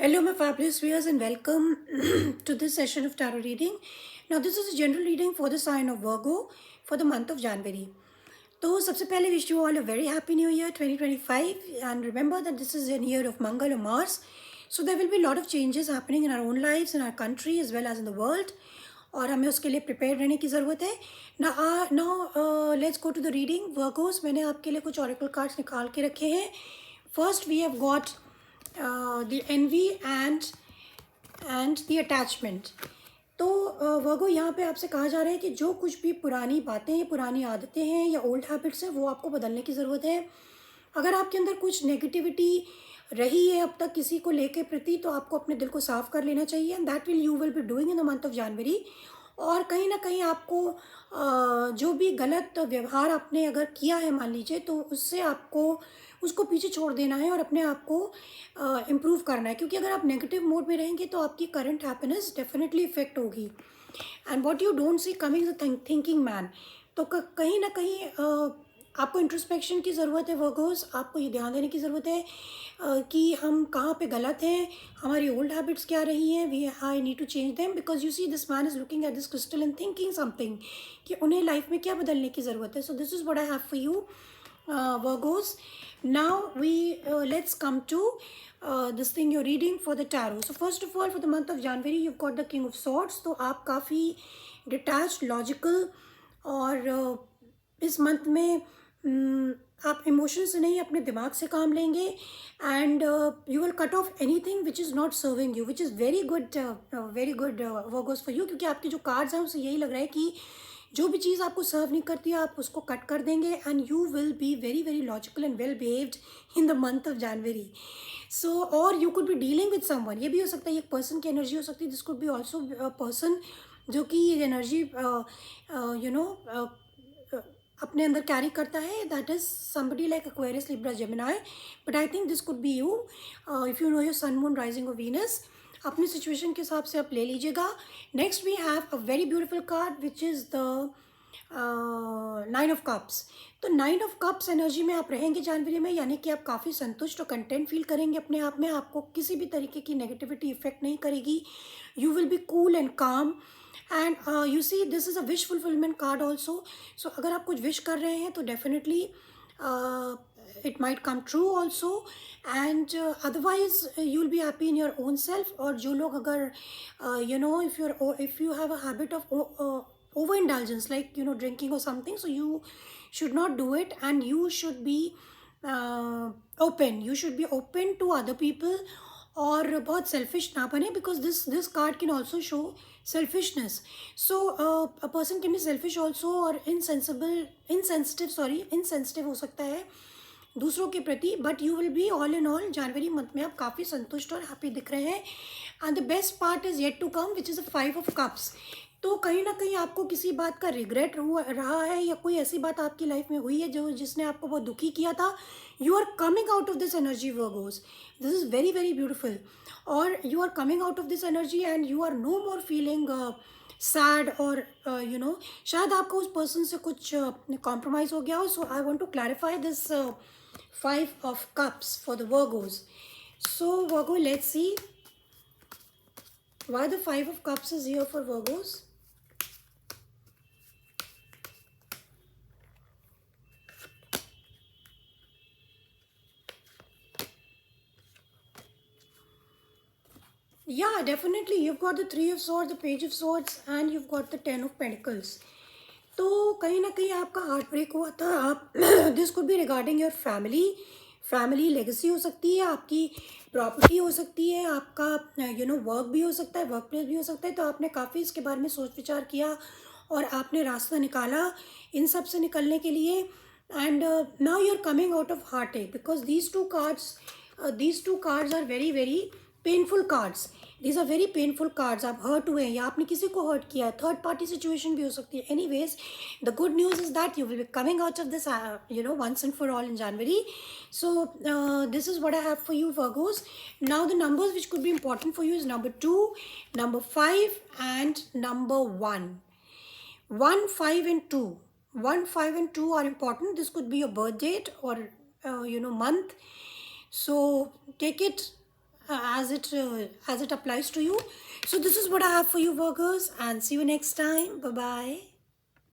Hello, my fabulous viewers, and welcome to this session of tarot reading. Now, this is a general reading for the sign of Virgo for the month of January. तो सबसे पहले wish you all a very happy new year 2025, and remember that this is a year of Mangal or Mars, so there will be a lot of changes happening in our own lives, in our country as well as in the world, और हमें उसके लिए prepare रहने की ज़रूरत है. Now let's go to the reading. Virgos, मैंने आपके लिए कुछ oracle cards निकाल के रखे हैं. First we have got the envy and the attachment. तो वर्गो यहाँ पे आपसे कहा जा रहा है कि जो कुछ भी पुरानी बातें, पुरानी आदतें हैं या ओल्ड हैबिट्स हैं, वो आपको बदलने की ज़रूरत है. अगर आपके अंदर कुछ नेगेटिविटी रही है अब तक किसी को लेके प्रति, तो आपको अपने दिल को साफ़ कर लेना चाहिए. And that will you will be doing in the month of जनवरी. और कहीं ना कहीं आपको जो भी गलत व्यवहार आपने अगर किया है मान लीजिए, तो उससे आपको उसको पीछे छोड़ देना है और अपने आप को इम्प्रूव करना है. क्योंकि अगर आप नेगेटिव मोड में रहेंगे तो आपकी करंट हैप्पीनेस डेफिनेटली इफेक्ट होगी. And what you don't see coming the thinking man. तो कहीं ना कहीं आपको इंट्रोस्पेक्शन की ज़रूरत है वर्गोस. आपको ये ध्यान देने की ज़रूरत है कि हम कहाँ पे गलत हैं, हमारी ओल्ड हैबिट्स क्या रही हैं. We I need to change them, because you see this man is looking at this crystal and thinking something कि उन्हें लाइफ में क्या बदलने की ज़रूरत है. So this is what I have for you Virgos. Now let's come to this thing you're reading for the tarot. So first of all, for the month of January, you've got the King of Swords. तो आप काफ़ी detached, logical और इस month में आप emotion से नहीं अपने दिमाग से काम लेंगे. And you will cut off anything which is not serving you, which is very good Virgo's for you. क्योंकि आपके जो कार्ड्स हैं उससे यही लग रहा है कि जो भी चीज़ आपको सर्व नहीं करती आप उसको कट कर देंगे. And you will be very very logical and well behaved in the month of January. So और you could be dealing with someone. ये भी हो सकता है एक पर्सन की एनर्जी हो सकती है. This could B also person जो कि ये एनर्जी यू नो अपने अंदर कैरी करता है. That is somebody like Aquarius, Libra, Gemini. But I think this could be you if you know your sun, moon, rising और वीनस. अपनी situation के हिसाब से आप ले लीजिएगा. Next we have a very beautiful card which is the 9 of Cups. तो 9 of Cups energy में आप रहेंगे जनवरी में, यानी कि आप काफ़ी संतुष्ट और कंटेंट फील करेंगे अपने आप में. आपको किसी भी तरीके की नेगेटिविटी इफेक्ट नहीं करेगी. You will be cool and calm. And you see this is a wish fulfilment card also. So अगर आप कुछ विश कर रहे हैं तो definitely it might come true also. And otherwise you'll be happy in your own self. और जो लोग अगर you know if you have a habit of overindulgence, like drinking or something, so you should not do it. And you should be open to other people. और बहुत selfish ना बने, because this card can also show selfishness. So a person can be selfish also और insensitive हो सकता है दूसरों के प्रति. But you will be all in all जनवरी मंथ में आप काफ़ी संतुष्ट और हैप्पी दिख रहे हैं. And the best part is yet to come, which is a 5 of Cups. तो कहीं ना कहीं आपको किसी बात का रिग्रेट हुआ रहा है, या कोई ऐसी बात आपकी लाइफ में हुई है जिसने आपको बहुत दुखी किया था. You are coming out of this energy वर्गोस. This is very very beautiful. और you are coming out of this energy and you are no more feeling sad. और शायद आपको उस पर्सन से कुछ कॉम्प्रोमाइज़ हो गया हो. So I want to clarify this 5 of Cups for the Virgos. So Virgo, let's see why the 5 of Cups is here for Virgos. Yeah, definitely. You've got the 3 of Swords, the Page of Swords, and you've got the 10 of Pentacles. तो कहीं ना कहीं आपका heart break हुआ था. आप this could B regarding your family legacy हो सकती है, आपकी प्रॉपर्टी हो सकती है, आपका वर्क भी हो सकता है, वर्क प्लेस भी हो सकता है. तो आपने काफ़ी इसके बारे में सोच विचार किया और आपने रास्ता निकाला इन सब से निकलने के लिए. And now you are coming out of heart एक, because these two cards are very very painful cards. These are very painful cards. आप हर्ट हुए हैं या आपने किसी को हर्ट किया है. थर्ड पार्टी सिचुएशन भी हो सकती है. Anyways, the good news is that you will be coming out of this once and for all in January. So this is what I have for you, Virgos. Now the numbers which could be important for you is number 2, number 5, and number 1. 1, 5, and 2. 1, 5, and 2 are important. This could be your birth date or month. So take it as it applies to you. So this is what I have for you, Virgos, and see you next time. Bye bye.